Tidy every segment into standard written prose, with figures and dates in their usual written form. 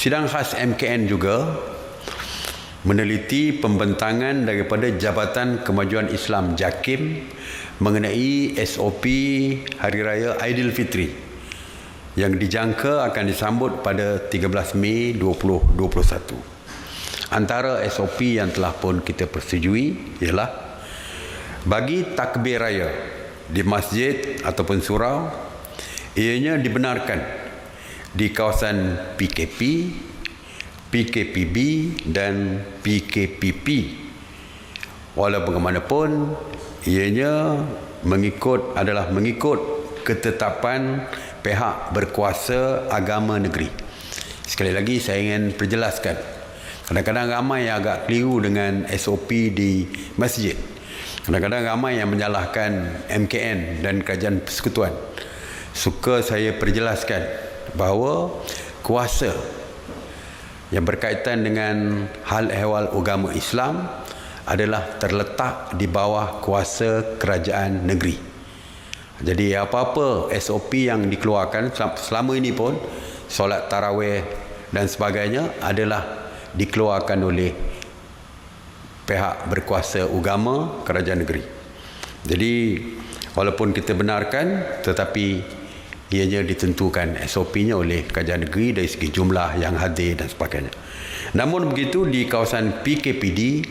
Sidang khas MKN juga meneliti pembentangan daripada Jabatan Kemajuan Islam JAKIM mengenai SOP Hari Raya Aidilfitri yang dijangka akan disambut pada 13 Mei 2021. Antara SOP yang telah pun kita persetujui ialah bagi takbir raya di masjid ataupun surau, ianya dibenarkan di kawasan PKP, PKPB dan PKPP. Walau bagaimanapun, ianya adalah mengikut ketetapan pihak berkuasa agama negeri. Sekali lagi saya ingin perjelaskan, kadang-kadang ramai yang agak keliru dengan SOP di masjid. Kadang-kadang ramai yang menyalahkan MKN dan Kerajaan Persekutuan. Suka saya perjelaskan bahawa kuasa yang berkaitan dengan hal ehwal agama Islam adalah terletak di bawah kuasa kerajaan negeri. Jadi apa-apa SOP yang dikeluarkan selama ini pun, solat tarawih dan sebagainya adalah dikeluarkan oleh pihak berkuasa agama kerajaan negeri. Jadi walaupun kita benarkan, tetapi ianya ditentukan SOP-nya oleh kerajaan negeri dari segi jumlah yang hadir dan sebagainya. Namun begitu di kawasan PKPD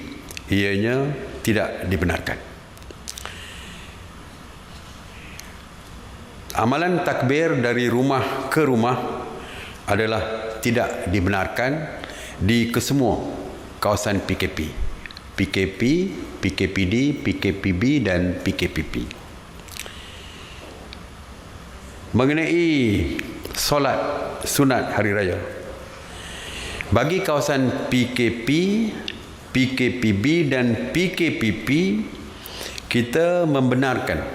ianya tidak dibenarkan. Amalan takbir dari rumah ke rumah adalah tidak dibenarkan di kesemua kawasan PKP. PKP, PKPD, PKPB dan PKPP. Mengenai solat sunat hari raya, bagi kawasan PKP, PKPB dan PKPP, kita membenarkan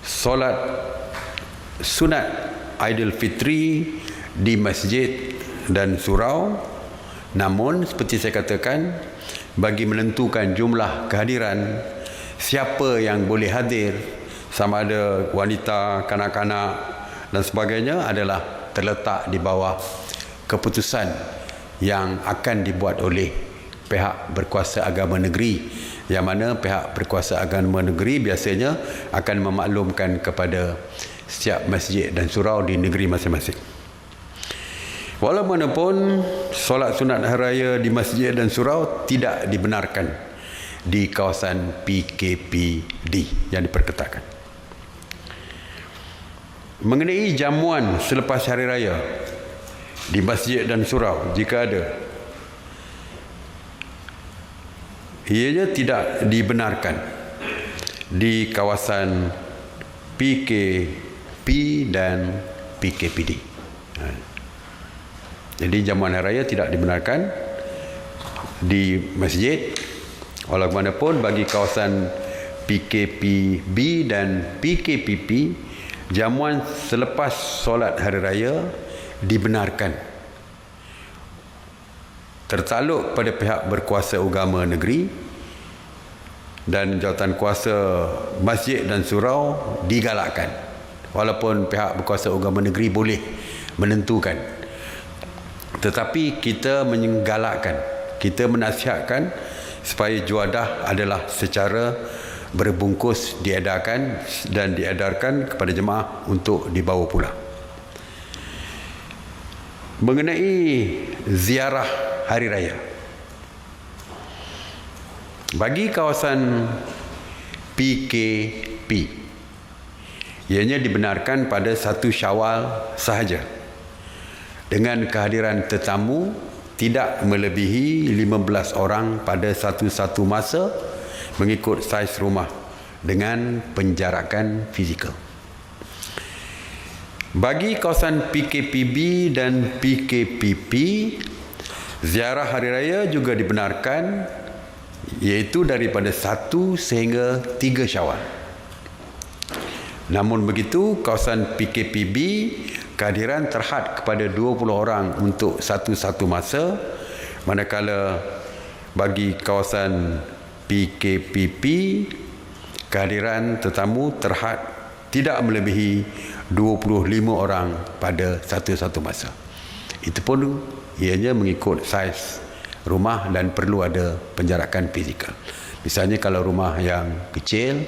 solat sunat Aidilfitri di masjid dan surau. Namun seperti saya katakan, bagi menentukan jumlah kehadiran, siapa yang boleh hadir, sama ada wanita, kanak-kanak dan sebagainya, adalah terletak di bawah keputusan yang akan dibuat oleh pihak berkuasa agama negeri, yang mana pihak berkuasa agama negeri biasanya akan memaklumkan kepada setiap masjid dan surau di negeri masing-masing. Walaupun solat sunat hari raya di masjid dan surau tidak dibenarkan di kawasan PKPD yang diperketatkan. Mengenai jamuan selepas hari raya di masjid dan surau, jika ada, ianya tidak dibenarkan di kawasan PKP dan PKPD. Jadi jamuan hari raya tidak dibenarkan di masjid. Walaupun bagi kawasan PKPB dan PKPP, jamuan selepas solat hari raya dibenarkan. Tertaluk pada pihak berkuasa agama negeri dan jawatan kuasa masjid dan surau digalakkan. Walaupun pihak berkuasa agama negeri boleh menentukan, tetapi kita menggalakkan, kita menasihatkan supaya juadah adalah secara berbungkus diedarkan dan diedarkan kepada jemaah untuk dibawa pulang. Mengenai ziarah hari raya, bagi kawasan PKP, ianya dibenarkan pada 1 Syawal sahaja, dengan kehadiran tetamu tidak melebihi 15 orang pada satu-satu masa, mengikut saiz rumah dengan penjarakan fizikal. Bagi kawasan PKPB dan PKPP, ziarah hari raya juga dibenarkan, iaitu daripada 1 sehingga 3 Syawal. Namun begitu, kawasan PKPB kehadiran terhad kepada 20 orang untuk satu-satu masa, manakala bagi kawasan PKPP kehadiran tetamu terhad tidak melebihi 25 orang pada satu-satu masa. Itu pun ianya mengikut saiz rumah dan perlu ada penjarakan fizikal. Misalnya kalau rumah yang kecil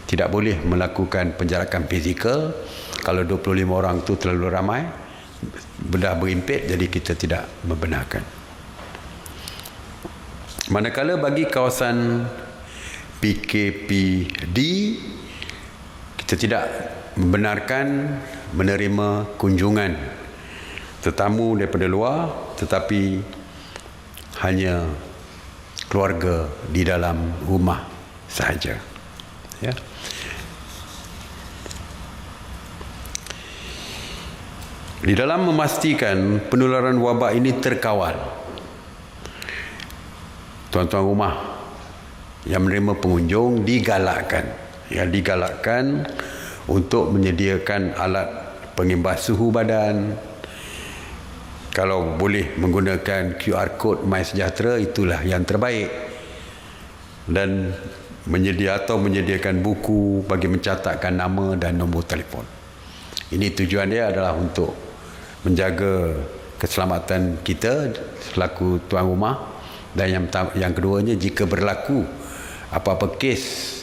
tidak boleh melakukan penjarakan fizikal. Kalau 25 orang tu terlalu ramai, dah berimpit, jadi kita tidak membenarkan. Manakala bagi kawasan PKPD, kita tidak membenarkan menerima kunjungan tetamu daripada luar, tetapi hanya keluarga di dalam rumah sahaja. Ya. Di dalam memastikan penularan wabak ini terkawal, tuan-tuan rumah yang menerima pengunjung digalakkan untuk menyediakan alat pengimbas suhu badan. Kalau boleh menggunakan QR code MySejahtera, itulah yang terbaik. Dan menyediakan buku bagi mencatatkan nama dan nombor telefon. Ini tujuan dia adalah untuk menjaga keselamatan kita selaku tuan rumah, dan yang keduanya, jika berlaku apa-apa kes,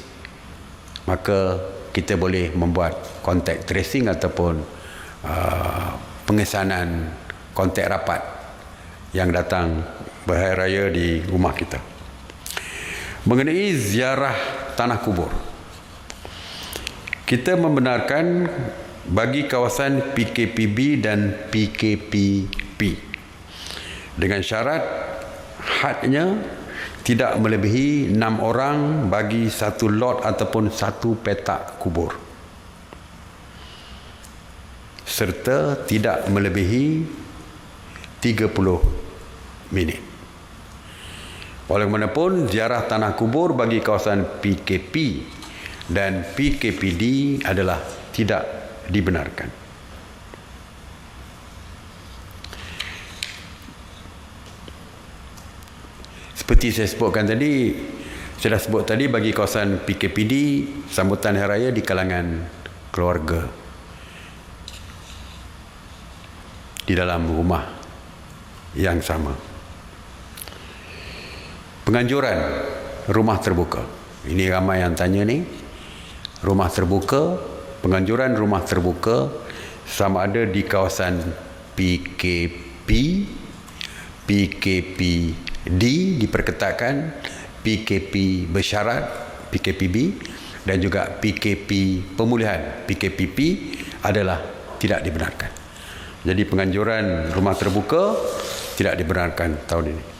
maka kita boleh membuat contact tracing ataupun pengesanan kontak rapat yang datang berhari raya di rumah kita. Mengenai ziarah tanah kubur, kita membenarkan bagi kawasan PKPB dan PKPP dengan syarat hadnya tidak melebihi 6 orang bagi satu lot ataupun satu petak kubur, serta tidak melebihi 30 minit. Walaupun ziarah tanah kubur bagi kawasan PKP dan PKPD adalah tidak dibenarkan. Seperti saya sebutkan tadi, saya dah sebut tadi, bagi kawasan PKPD, sambutan hari raya di kalangan keluarga di dalam rumah yang sama. Penganjuran rumah terbuka, ini ramai yang tanya ni. Rumah terbuka, penganjuran rumah terbuka sama ada di kawasan PKP, PKPD diperketatkan, PKP bersyarat, PKPB, dan juga PKP pemulihan, PKPP adalah tidak dibenarkan. Jadi penganjuran rumah terbuka tidak dibenarkan tahun ini.